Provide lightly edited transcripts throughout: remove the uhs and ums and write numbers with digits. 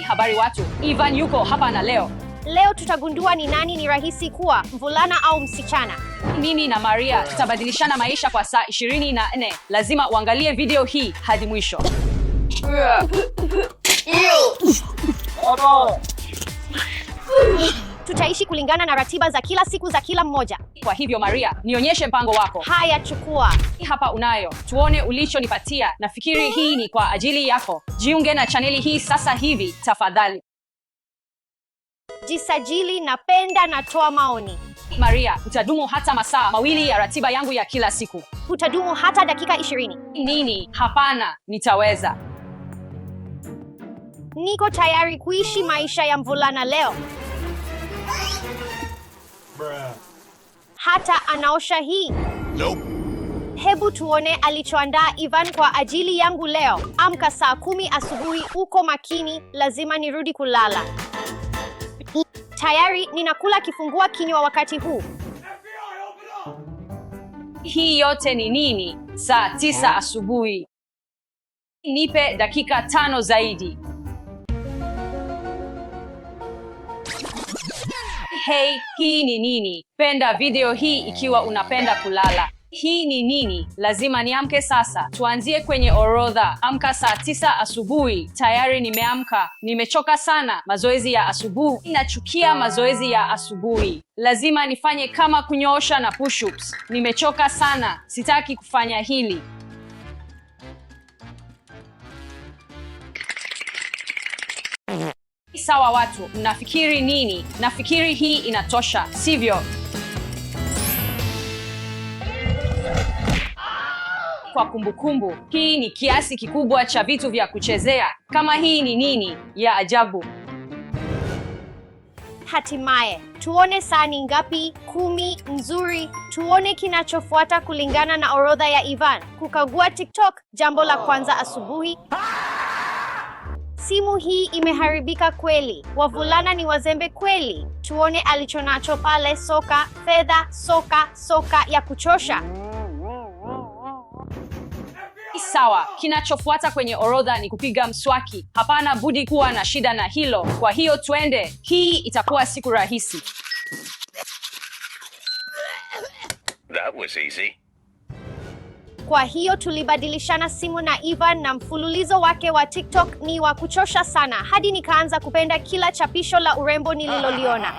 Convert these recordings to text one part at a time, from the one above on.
Habari watu, Ivan yuko hapa na leo. Leo tutagundua ni nani ni rahisi kuwa mvulana au msichana. Mimi na Maria tutabadilishana maisha kwa saa 24. Lazima uangalie video hii hadi mwisho. Tutaishi kulingana na ratiba za kila siku za kila mmoja. Kwa hivyo Maria, nionyeshe mpango wako. Haya, chukua. Hapa unayo. Tuone ulichonipatia. Nafikiri hii ni kwa ajili yako. Jiunge na chaneli hii sasa hivi, tafadhali. Jisajili, napenda na toa maoni. Maria, utadumu hata masaa 2 ya ratiba yangu ya kila siku. Utadumu hata dakika 20. Nini? Hapana, nitaweza. Niko tayari kuishi maisha ya mvulana leo. Hata anaosha hii. Nope. Hebu tuone alichoandaa Ivan kwa ajili yangu leo. Amka saa 10 asubuhi, uko makini, lazima nirudi kulala. Tayari ninakula kifungua kinywa wakati huu. Hii yote ni nini? Saa 9 asubuhi. Nipe dakika 5 zaidi. Hey, hii ni nini? Penda video hii ikiwa unapenda kulala. Hii ni nini? Lazima niamke sasa. Tuanzie kwenye orodha. Amka saa 9 asubuhi. Tayari nimeamka. Nimechoka sana. Mazoezi ya asubuhi. Nachukia mazoezi ya asubuhi. Lazima nifanye kama kunyoosha na push-ups. Nimechoka sana. Sitaki kufanya hili. Sawa watu, mnafikiri nini? Nafikiri hii inatosha, sivyo? Kwa kumbukumbu, hii ni kiasi kikubwa cha vitu vya kuchezea. Kama hii ni nini ya ajabu. Hatimaye, tuone saa ni ngapi. 10. Nzuri. Tuone kinachofuata kulingana na orodha ya Ivan. Kukagua TikTok, jambo la kwanza asubuhi. Simu hii imeharibika kweli. Wavulana ni wazembe kweli. Tuone alichonacho pale. Soka, fedha, soka ya kuchosha. Sawa, kinachofuata kwenye orodha ni kupiga mswaki. Hapana budi kuwa na shida na hilo. Kwa hiyo twende. Hii itakuwa siku rahisi. That was easy. Kwa hiyo tulibadilishana simu na Ivan na mfululizo wake wa TikTok ni wa kuchosha sana hadi nikaanza kupenda kila chapisho la urembo nililoliona.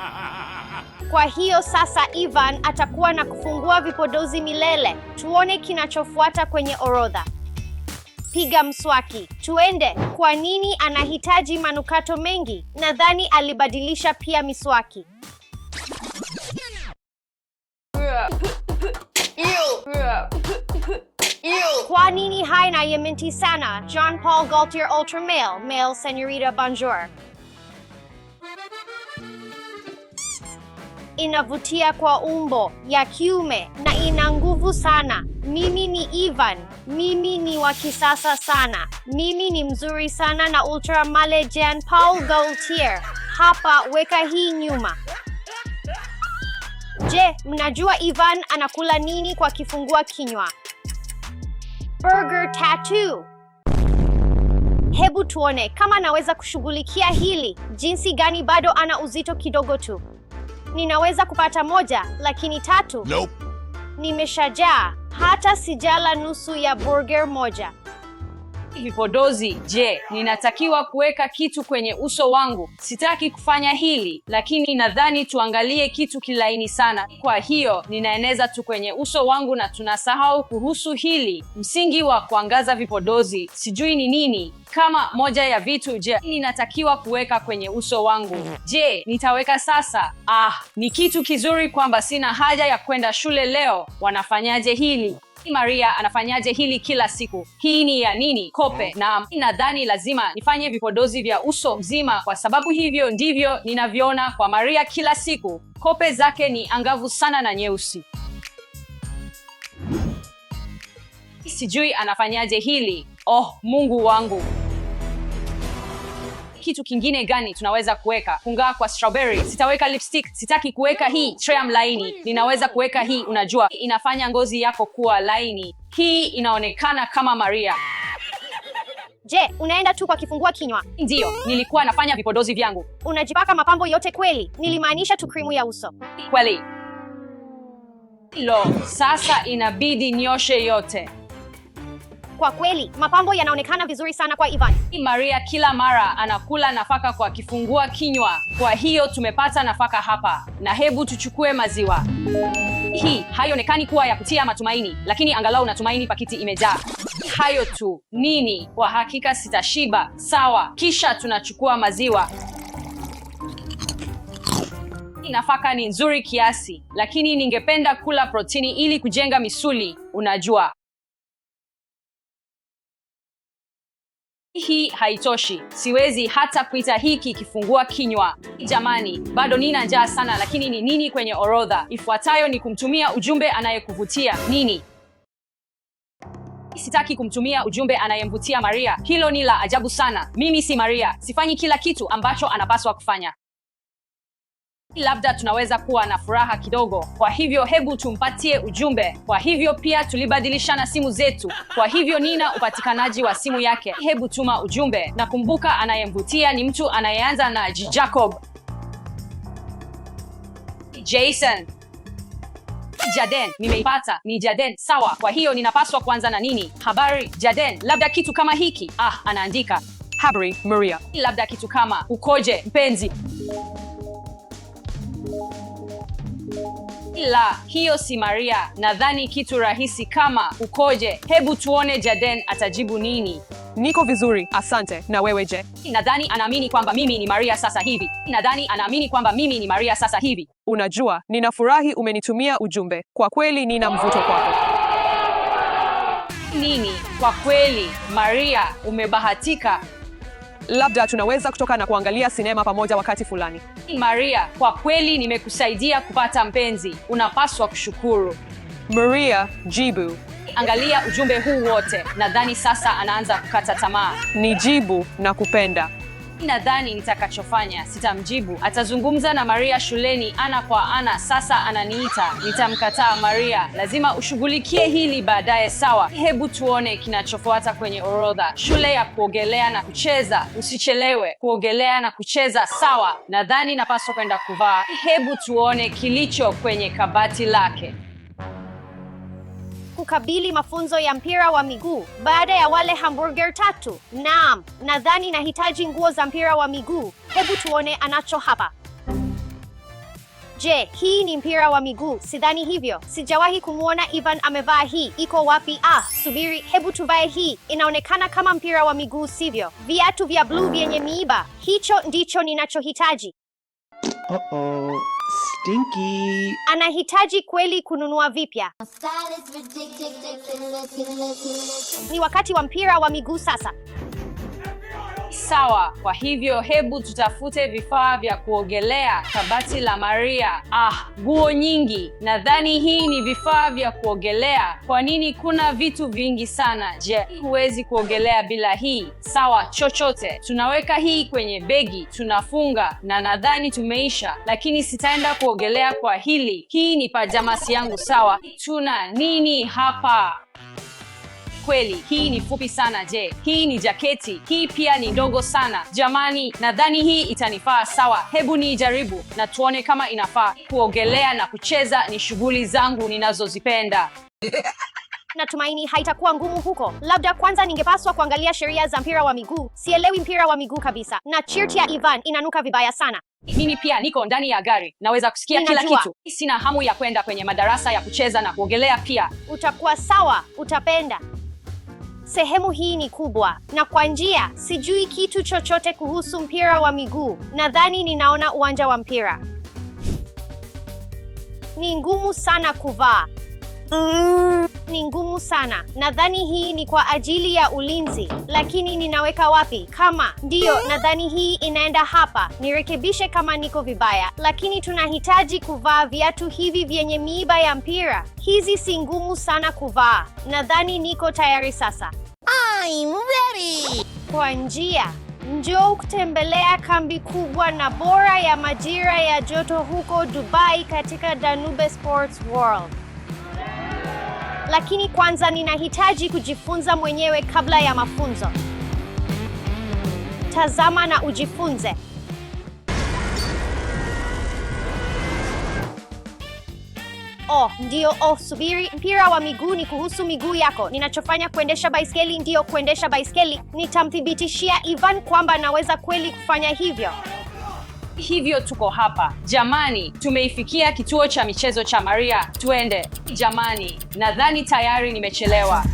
Kwa hiyo sasa Ivan atakuwa na kufungua vipodozi milele. Tuone kinachofuata kwenye orodha. Piga mswaki. Tuende. Kwa nini anahitaji manukato mengi? Nadhani alibadilisha pia miswaki. Kwa nini haina yementi sana? Jean Paul Gaultier Ultra Male Señorita Bonjour. Inavutia kwa umbo ya kiume na ina nguvu sana. Mimi ni Ivan. Mimi ni wa kisasa sana. Mimi ni mzuri sana na Ultra Male Jean Paul Gaultier. Hapa weka hii nyuma. Je, mnajua Ivan anakula nini kwa kifungua kinywa? Burger tattoo. Hebu tuone kama naweza kushughulikia hili. Jinsi gani bado ana uzito kidogo tu. Ninaweza kupata 1, lakini 3. Nope. Nimeshajaa. Hata sijala nusu ya burger moja. Vipodozi. Je, ninatakiwa kuweka kitu kwenye uso wangu? Sitaki kufanya hili, lakini nadhani tuangalie kitu kilaini sana. Kwa hiyo, ninaeneza tu kwenye uso wangu na tunasahau kuhusu hili. Msingi wa kuangaza vipodozi. Sijui ni nini. Kama moja ya vitu, je, ninatakiwa kuweka kwenye uso wangu? Je, nitaweka sasa? Ni kitu kizuri kwamba sina haja ya kwenda shule leo. Wanafanyaje hili? Maria anafanyaje hili kila siku? Hii ni ya nini? Kope. Na nadhani lazima nifanye vipodozi vya uso mzima kwa sababu hivyo ndivyo ninavyoona kwa Maria kila siku. Kope zake ni angavu sana na nyeusi. Sijui anafanyaje hili. Oh, Mungu wangu. Kitu kingine gani tunaweza kuweka? Kung'aa kwa strawberry. Sitaweka lipstick. Sitaki kuweka hii trim laini. Ninaweza kuweka hii, unajua, inafanya ngozi yako kuwa laini. Hii inaonekana kama Maria. Je, unaenda tu kwa kifungua kinywa? Ndiyo, nilikuwa nafanya vipodozi vyangu. Unajipaka mapambo yote kweli? Nilimaanisha tu krimu ya uso. Kweli. Lo, sasa inabidi nioshe yote. Kwa kweli, mapambo yanaonekana vizuri sana kwa Ivan. Maria kila mara anakula nafaka kwa kifungua kinywa. Kwa hiyo tumepata nafaka hapa. Na hebu tuchukue maziwa. Hii haionekani kuwa ya kutia matumaini, lakini angalau natumaini pakiti imejaa. Hayo tu. Nini? Kwa hakika sitashiba. Sawa, kisha tunachukua maziwa. Nafaka ni nzuri kiasi, lakini ningependa kula protini ili kujenga misuli, unajua. Hii haitoshi. Siwezi hata kuita hiki kifungua kinywa. Jamani, bado nina njaa sana, lakini ni nini kwenye orodha? Ifuatayo ni kumtumia ujumbe anayekuvutia. Nini? Sitaki kumtumia ujumbe anayemvutia Maria. Hilo ni la ajabu sana. Mimi si Maria. Sifanyi kila kitu ambacho anapaswa kufanya. Labda tunaweza kuwa na furaha kidogo. Kwa hivyo hebu tumpatie ujumbe. Kwa hivyo pia tulibadilishana simu zetu. Kwa hivyo nina upatikanaji wa simu yake. Hebu tuma ujumbe. Na kumbuka, anayemvutia ni mtu anayeanza na Jacob. Jason. Jaden, nimeipata. Ni Jaden. Sawa, kwa hiyo ninapaswa kuanza na nini? Habari, Jaden. Labda kitu kama hiki. Anaandika. Habari, Maria. Labda kitu kama, ukoje, mpenzi? La, hiyo si Maria. Nadhani kitu rahisi kama, ukoje. Hebu tuone Jaden atajibu nini. Niko vizuri, asante. Na wewe je? Nadhani anaamini kwamba mimi ni Maria sasa hivi. Nadhani anaamini kwamba mimi ni Maria sasa hivi. Unajua, ninafurahi umenitumia ujumbe. Kwa kweli nina mvuto kwako. Nini? Kwa kweli, Maria, umebahatika. Labda tunaweza kutoka na kuangalia sinema pamoja wakati fulani. Maria, kwa kweli nimekusaidia kupata mpenzi. Unapaswa kushukuru. Maria, jibu. Angalia ujumbe huu wote. Nadhani sasa anaanza kukata tamaa. Nijibu na kupenda. Nadhani nitakachofanya, sitamjibu. Atazungumza na Maria shuleni ana kwa ana. Sasa ananiita. Nitamkataa Maria. Lazima ushughulikie hili baadaye, sawa? Hebu tuone kinachofuata kwenye orodha. Shule ya kuogelea na kucheza. Usichelewe. Kuogelea na kucheza, sawa? Nadhani napaswa kwenda kuvaa. Hebu tuone kilicho kwenye kabati lake. Kukabili mafunzo ya mpira wa miguu baada ya wale hamburger 3. Naam, nadhani nahitaji nguo za mpira wa miguu. Hebu tuone anacho hapa. Je, hii ni mpira wa miguu? Sidhani hivyo. Sijawahi kumwona Ivan amevaa hii. Iko wapi? Subiri, hebu tuvae hii. Inaonekana kama mpira wa miguu, sivyo? Viatu vya bluu vyenye miiba. Hicho ndicho ninachohitaji. Stinky. Anahitaji kweli kununua vipya. Ni wakati wa mpira wa miguu sasa. Sawa, kwa hivyo hebu tutafute vifaa vya kuogelea. Kabati la Maria. Nguo nyingi. Nadhani hii ni vifaa vya kuogelea. Kwa nini kuna vitu vingi sana? Je, huwezi kuogelea bila hii? Sawa, chochote. Tunaweka hii kwenye begi, tunafunga, na nadhani tumeisha. Lakini sitaenda kuogelea kwa hili. Hii ni pajamasi yangu, sawa? Tuna nini hapa? Kweli, hii ni fupi sana. Je, hii ni jaketi? Hii pia ni ndogo sana. Jamani, nadhani hii itanifaa, sawa? Hebu niijaribu na tuone kama inafaa. Kuogelea na kucheza ni shughuli zangu ninazozipenda. Natumaini haitakuwa ngumu huko. Labda kwanza ningepaswa kuangalia sheria za mpira wa miguu. Sielewi mpira wa miguu kabisa. Na shirti ya Ivan inanuka vibaya sana. Mimi pia niko ndani ya gari. Naweza kusikia kila kitu. Sina hamu ya kwenda kwenye madarasa ya kucheza na kuogelea pia. Utakuwa sawa, utapenda. Sehemu hii ni kubwa, na kwa njia, sijui kitu chochote kuhusu mpira wa miguu. Nadhani ninaona uwanja wa mpira. Ni ngumu sana kuvaa. Ni ngumu sana. Nadhani hii ni kwa ajili ya ulinzi, lakini ninaweka wapi? Ndiyo, nadhani hii inaenda hapa. Nirekebishe kama niko vibaya, lakini tunahitaji kuvaa viatu hivi vyenye miiba ya mpira. Hizi si ngumu sana kuvaa. Nadhani niko tayari sasa. I'm ready. Kwa njia, njoo kutembelea kambi kubwa na bora ya majira ya joto huko Dubai katika Danube Sports World. Lakini kwanza ninahitaji kujifunza mwenyewe kabla ya mafunzo. Tazama na ujifunze. Oh, ndio. Oh, subiri. Mpira wa miguu ni kuhusu miguu yako. Ninachofanya kuendesha baiskeli ndio kuendesha baiskeli. Nitamthibitishia Ivan kwamba naweza kweli kufanya hivyo. Hivyo tuko hapa. Jamani, tumeifikia kituo cha michezo cha Maria. Tuende. Jamani, nadhani tayari nimechelewa.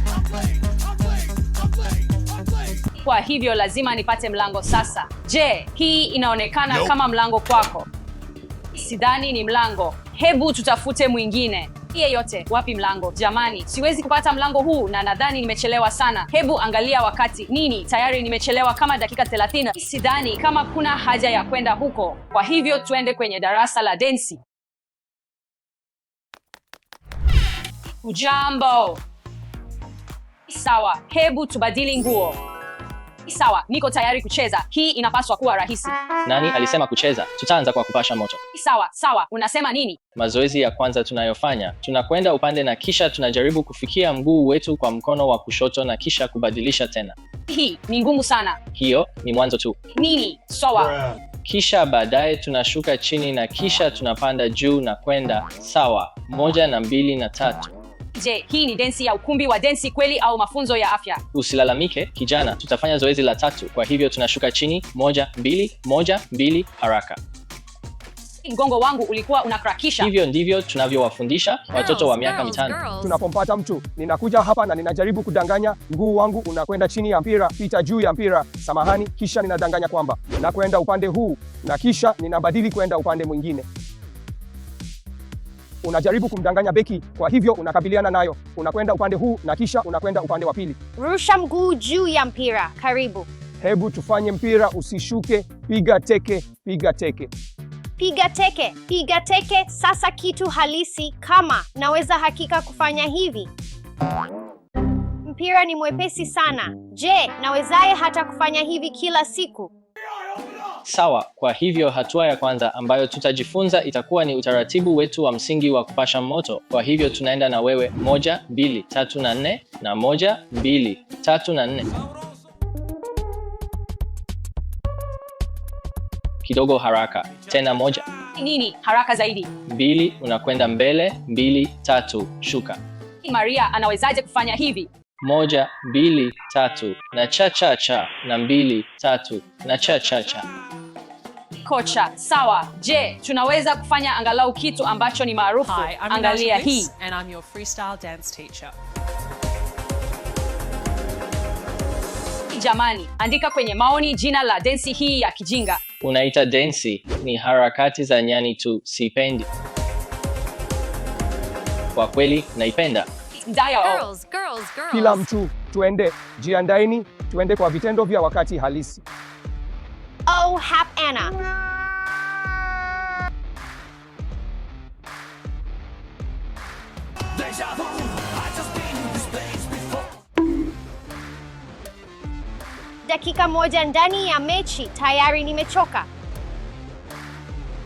Kwa hivyo lazima nipate mlango sasa. Je, hii inaonekana kama mlango kwako? Sidhani ni mlango. Hebu tutafute mwingine. Yeyote, wapi mlango? Jamani, siwezi kupata mlango huu na nadhani nimechelewa sana. Hebu angalia wakati. Nini? Tayari nimechelewa kama dakika 30. Sidhani kama kuna haja ya kwenda huko. Kwa hivyo tuende kwenye darasa la densi. Ujambo. Sawa, hebu tubadili nguo. Sawa, niko tayari kucheza. Hii inapaswa kuwa rahisi. Nani alisema kucheza? Tutaanza kwa kupasha moto. Sawa, unasema nini? Mazoezi ya kwanza tunayofanya, tunakwenda upande na kisha tunajaribu kufikia mguu wetu kwa mkono wa kushoto na kisha kubadilisha tena. Hii ni ngumu sana. Hiyo ni mwanzo tu. Nini? Sawa. Kisha baadaye tunashuka chini na kisha tunapanda juu na kwenda. Sawa, 1 na 2 na 3. Je, hii ni densi ya ukumbi wa densi kweli au mafunzo ya afya? Usilalamike kijana, tutafanya zoezi la 3. Kwa hivyo tunashuka chini 1 2 1 2 haraka. Mgongo wangu ulikuwa unakrakisha. Hivyo ndivyo tunavyowafundisha watoto wa miaka 5. Tunapompata mtu, ninakuja hapa na ninajaribu kudanganya mguu wangu unakwenda chini ya mpira, pita juu ya mpira, samahani, kisha ninadanganya kwamba nakwenda upande huu na kisha ninabadili kwenda upande mwingine. Unajaribu kumdanganya beki, kwa hivyo unakabiliana nayo. Unakwenda upande huu na kisha unakwenda upande wa pili. Rusha mguu juu ya mpira. Karibu. Hebu tufanye mpira usishuke. Piga teke, piga teke. Piga teke, piga teke. Sasa kitu halisi kama naweza hakika kufanya hivi. Mpira ni mwepesi sana. Je, nawezaye hata kufanya hivi kila siku? Sawa, kwa hivyo hatua ya kwanza ambayo tutajifunza itakuwa ni utaratibu wetu wa msingi wa kupasha moto. Kwa hivyo tunaenda na wewe 1 2 3 na 4 na 1 2 3 na 4. Kidogo haraka. Tena 1. Nini? Haraka zaidi. 2 unakwenda mbele, 2 3 shuka. Maria anawezaje kufanya hivi? 1 2 3 na cha cha cha na 2 3 na cha cha cha. Kocha, sawa. Je, tunaweza kufanya angalau kitu ambacho ni maarufu? Angalia hii. And I'm your freestyle dance teacher. Jamani, andika kwenye maoni jina la densi hii ya kijinga. Unaita densi? Ni harakati za nyani tu, sipendi. Kwa kweli, naipenda. Ndio. Girls. Kila mtu, tuende, jiandaeni, tuende kwa vitendo vya wakati halisi. Oh, Hap Anna. Dakika 1 ndani ya mechi, tayari nimechoka.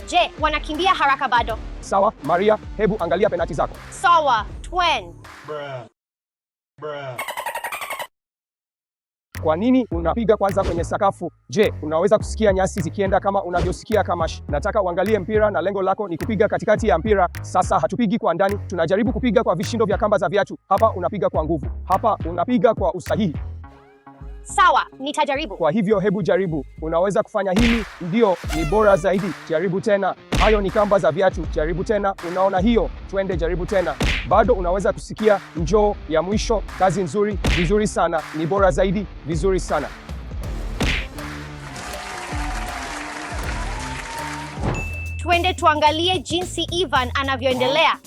Je, wanakimbia haraka bado? Sawa, Maria, hebu angalia penati zako. Sawa, Twen. Kwa nini unapiga kwanza kwenye sakafu? Je, unaweza kusikia nyasi zikienda kama unavyosikia kama nataka uangalie mpira na lengo lako ni kupiga katikati ya mpira. Sasa hatupigi kwa ndani, tunajaribu kupiga kwa vishindo vya kamba za viatu. Hapa unapiga kwa nguvu. Hapa unapiga kwa usahihi. Sawa, nitajaribu. Kwa hivyo hebu jaribu. Unaweza kufanya hili, ndio, ni bora zaidi. Jaribu tena. Hayo ni kamba za viatu. Jaribu tena. Unaona hiyo? Twende, jaribu tena. Bado unaweza kusikia njoo ya mwisho. Kazi nzuri, vizuri sana. Ni bora zaidi, vizuri sana. Twende tuangalie jinsi Ivan anavyoendelea.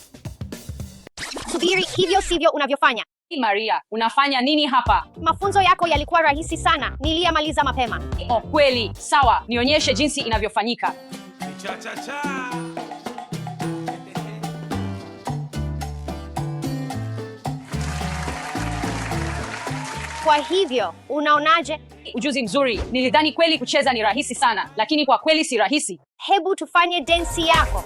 Subiri, hivyo sivyo unavyofanya. Maria, unafanya nini hapa? Mafunzo yako yalikuwa rahisi sana. Niliyamaliza mapema. Oh, kweli. Sawa, nionyeshe jinsi inavyofanyika. Kwa hivyo, unaonaje? Ujuzi mzuri. Nilidhani kweli kucheza ni rahisi sana, lakini kwa kweli si rahisi. Hebu tufanye densi yako.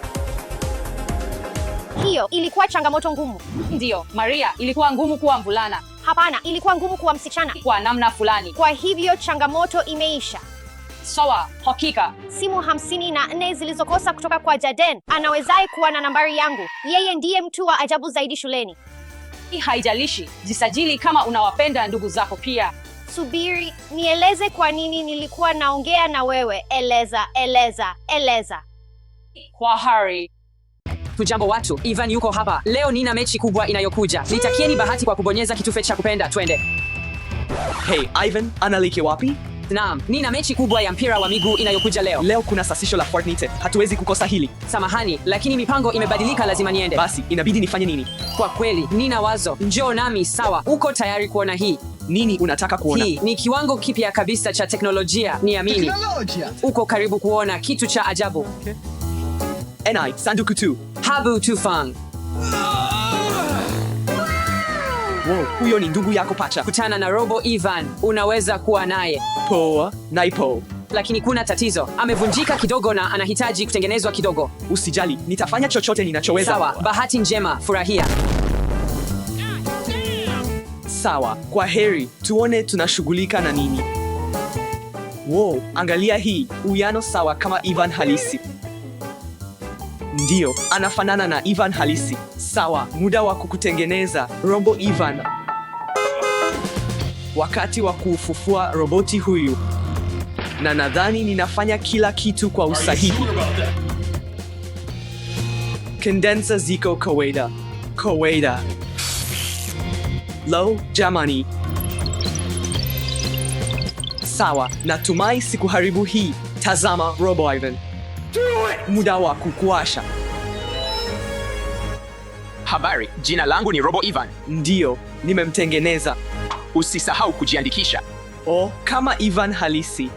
Hiyo ilikuwa changamoto ngumu. Ndio, Maria, ilikuwa ngumu kuwa mvulana. Hapana, ilikuwa ngumu kuwa msichana. Kwa namna fulani. Kwa hivyo changamoto imeisha. Sawa, hakika. Simu 54 zilizokosa kutoka kwa Jaden. Anawezaye kuwa na nambari yangu? Yeye ndiye mtu wa ajabu zaidi shuleni. Hii haijalishi. Jisajili kama unawapenda ndugu zako pia. Subiri, nieleze kwa nini nilikuwa naongea na wewe. Eleza. Kwa hari. Hujambo watu, Ivan yuko hapa. Leo nina mechi kubwa inayokuja. Nitakieni bahati kwa kubonyeza kitufe cha kupenda. Twende. Hey, Ivan, analike wapi? Naam, nina mechi kubwa ya mpira wa miguu inayokuja leo. Leo kuna sasisho la Fortnite. Hatuwezi kukosa hili. Samahani, lakini mipango imebadilika, lazima niende. Basi, inabidi nifanye nini? Kwa kweli, nina wazo. Njoo nami, sawa? Uko tayari kuona hii? Nini unataka kuona? Hii ni kiwango kipya kabisa cha teknolojia, niamini. Uko karibu kuona kitu cha ajabu. Ni sanduku tu. Habu Tufang. Wow, huyo ni ndugu yako pacha. Kutana na Robo Ivan, unaweza kuwa naye. Poa, naipo. Lakini kuna tatizo. Amevunjika kidogo na anahitaji kutengenezwa kidogo. Usijali, nitafanya chochote ninachoweza. Sawa, bahati njema, furahia. Sawa, kwa heri. Tuone tunashughulika na nini. Wow, angalia hii. Uwiano sawa kama Ivan halisi. Ndiyo, anafanana na Ivan halisi. Sawa, muda wa kukutengeneza Robo Ivan. Wakati wa kufufua roboti huyu. Na nadhani ninafanya kila kitu kwa usahihi. Kondensa ziko kawaida. Lo, jamani. Sawa, natumai sikuharibu hii. Tazama, Robo Ivan. Muda wa kukuasha. Habari, jina langu ni Robo Ivan. Ndiyo, nimemtengeneza. Usisahau kujiandikisha. Oh, kama Ivan halisi.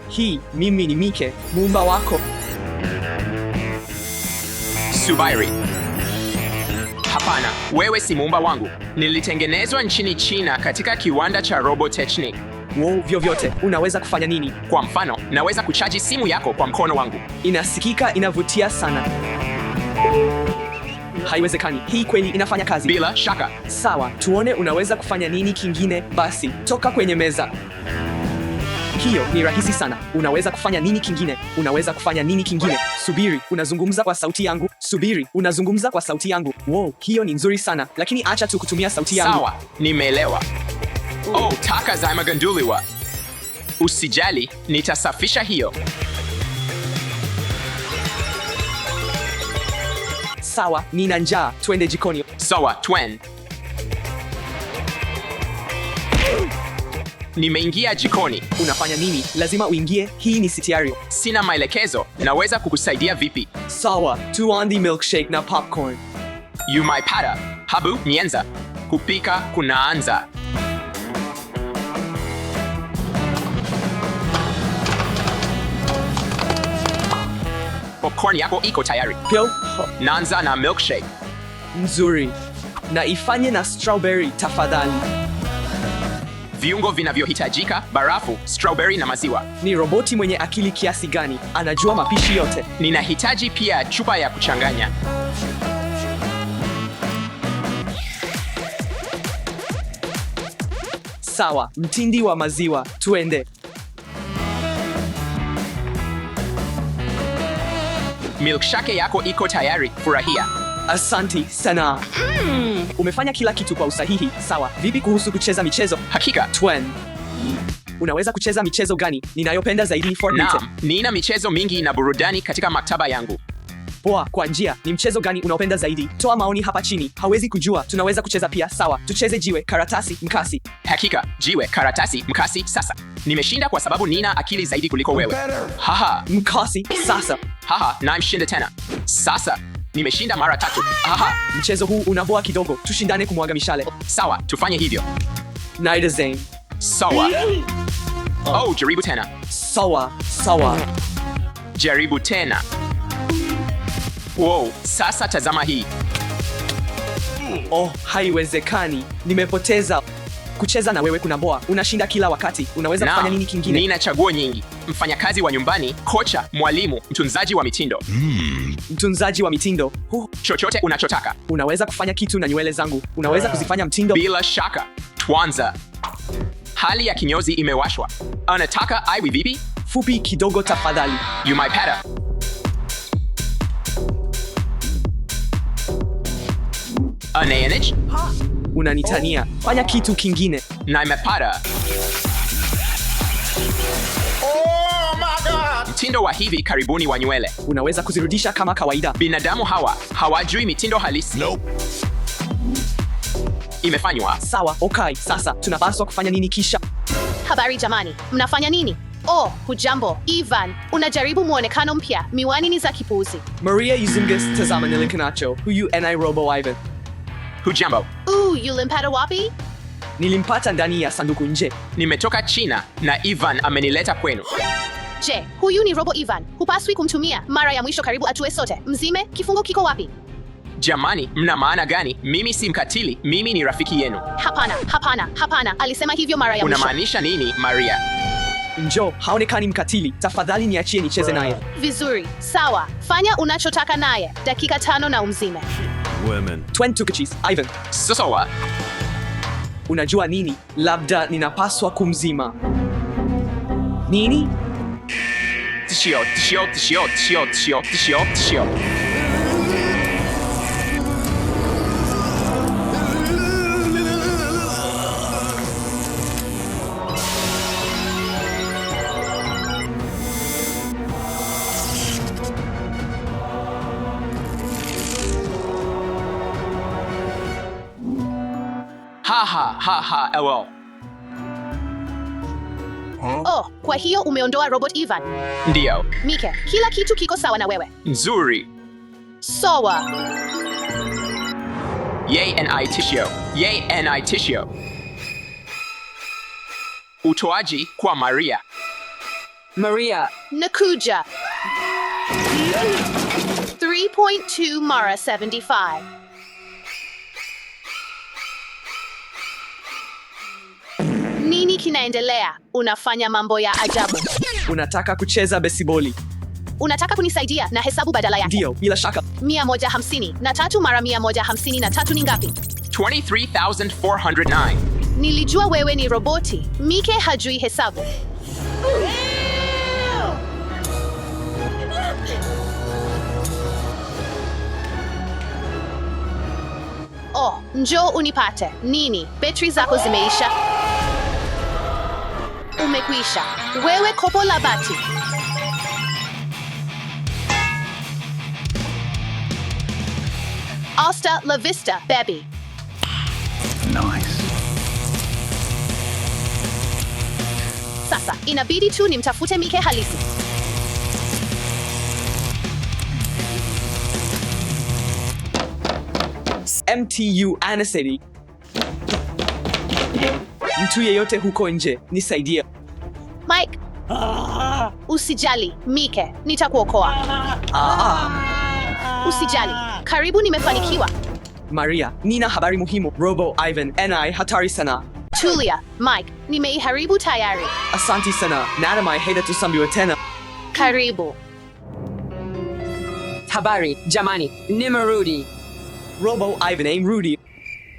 Mimi ni Mike, muumba wako. Subiri. Hapana, wewe si muumba wangu. Nilitengenezwa nchini China katika kiwanda cha Robotechnic. Wow, vyovyote, unaweza kufanya nini? Kwa mfano, naweza kuchaji simu yako kwa mkono wangu. Inasikika inavutia sana. Haiwezekani, hii kweli inafanya kazi? Bila shaka. Sawa, tuone unaweza kufanya nini kingine. Basi, toka kwenye meza. Hiyo ni rahisi sana. Unaweza kufanya nini kingine? Subiri, unazungumza kwa sauti yangu. Wow, hiyo ni nzuri sana, lakini acha tu kutumia sauti yangu. Sawa, nimeelewa. Oh, taka zimegunduliwa. Usijali, nitasafisha hiyo. Sawa, nina njaa. Twende jikoni. Sawa, Nimeingia jikoni. Unafanya nini? Lazima uingie. Hii ni sitiario. Sina maelekezo. Naweza kukusaidia vipi? Sawa, tuanze milkshake na popcorn. Umaipata. Habu, nianza. Kupika kunaanza. Popcorn yako iko tayari. Naanza na milkshake. Nzuri. Na ifanye na strawberry tafadhali. Viungo vinavyohitajika: barafu, strawberry na maziwa. Ni roboti mwenye akili kiasi gani? Anajua mapishi yote. Ninahitaji pia chupa ya kuchanganya. Sawa, mtindi wa maziwa. Tuende. Milkshake yako iko tayari. Furahia. Asanti sana. Umefanya kila kitu kwa usahihi. Sawa, vipi kuhusu kucheza michezo? Hakika. Unaweza kucheza michezo gani? Ninayopenda zaidi Fortnite. Naam, nina michezo mingi na burudani katika maktaba yangu. Poa, kwa njia, ni mchezo gani unaopenda zaidi? Toa maoni hapa chini. Hawezi kujua, tunaweza kucheza pia. Sawa, tucheze jiwe, karatasi, mkasi. Hakika, jiwe, karatasi, mkasi. Sasa nimeshinda kwa sababu nina akili zaidi kuliko wewe. Haha. Mkasi, sasa. Haha, namshinda tena. Sasa nimeshinda mara 3. Haha. Mchezo huu unaboa kidogo. Tushindane kumwaga mishale. Sawa, tufanye hivyo. Naidazane. Sawa. Oh, jaribu tena. Sawa. Jaribu tena. Wow, sasa tazama hii. Oh, haiwezekani. Nimepoteza. Kucheza na wewe kunaboa. Unashinda kila wakati. Unaweza kufanya nini kingine? Nina chaguo nyingi. Mfanyakazi wa nyumbani, kocha, mwalimu, mtunzaji wa mitindo. Mtunzaji wa mitindo. Chochote unachotaka. Unaweza kufanya kitu na nywele zangu. Unaweza kuzifanya mtindo. Bila shaka. Tuanza. Hali ya kinyozi imewashwa. Anataka iwe vipi? fupi kidogo tafadhali. Umeipata? Anayenej? Unanitania. Fanya kitu kingine. Nimepata. Mtindo wa hivi karibuni wa nywele. Unaweza kuzirudisha kama kawaida. Binadamu hawa hawajui mitindo halisi. Nope. Imefanywa. Sawa, okay. Sasa tunapaswa kufanya nini kisha? Habari jamani, mnafanya nini? Oh, hujambo. Ivan, unajaribu muonekano mpya. Miwani ni za kipuuzi. Maria Yuzungus, tazama nilikanacho. Huyu ni Robo Ivan. Hujambo. Yulimpata wapi? Nilimpata ndani ya sanduku nje. Nimetoka China na Ivan amenileta kwenu. Je, huyu ni Robo Ivan. Hupaswi kumtumia. Mara ya mwisho karibu atue sote. Mzime, kifungo kiko wapi? Jamani, mna maana gani? Mimi si mkatili, mimi ni rafiki yenu. Hapana. Alisema hivyo mara ya mwisho. Unamaanisha nini, Maria? Njoo, haonekani mkatili. Tafadhali niachie nicheze naye. Vizuri, sawa. Fanya unachotaka naye. Dakika 5 na umzime. Women. Tukachis, Ivan. Sawa. Unajua nini? Labda ninapaswa kumzima. Nini? Tishio. Ha, lol. Oh, kwa hiyo umeondoa Robot Ivan. Ndio. Mike, kila kitu kiko sawa na wewe. Nzuri. Sawa. Yay and tishio. Utoaji kwa Maria. Maria, Nakuja. 3.2 mara 75. Nini kinaendelea? Unafanya mambo ya ajabu. Unataka kucheza besiboli? Unataka kunisaidia na hesabu badala yake? Ndio, bila shaka. 153 mara 153 ni ngapi? 23,409. Nilijua wewe ni roboti. Mike hajui hesabu. Oh, njoo unipate. Nini? Betri zako zimeisha? Umekwisha. Wewe kopo la bati. Hasta la vista, baby. Nice. Sasa, inabidi tu nimtafute Mike halisi. MTU Anacity. Mtu yeyote huko nje, nisaidie. Mike. Usijali, Mike, nitakuokoa. Usijali. Karibu nimefanikiwa. Maria, nina habari muhimu. Robo Ivan ni hatari sana. Tulia, Mike, nimeiharibu tayari. Asanti sana. Natumai haitatusambua tena. Karibu. habari, jamani, nimerudi. Robo Ivan Rudy.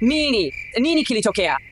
Nini kilitokea?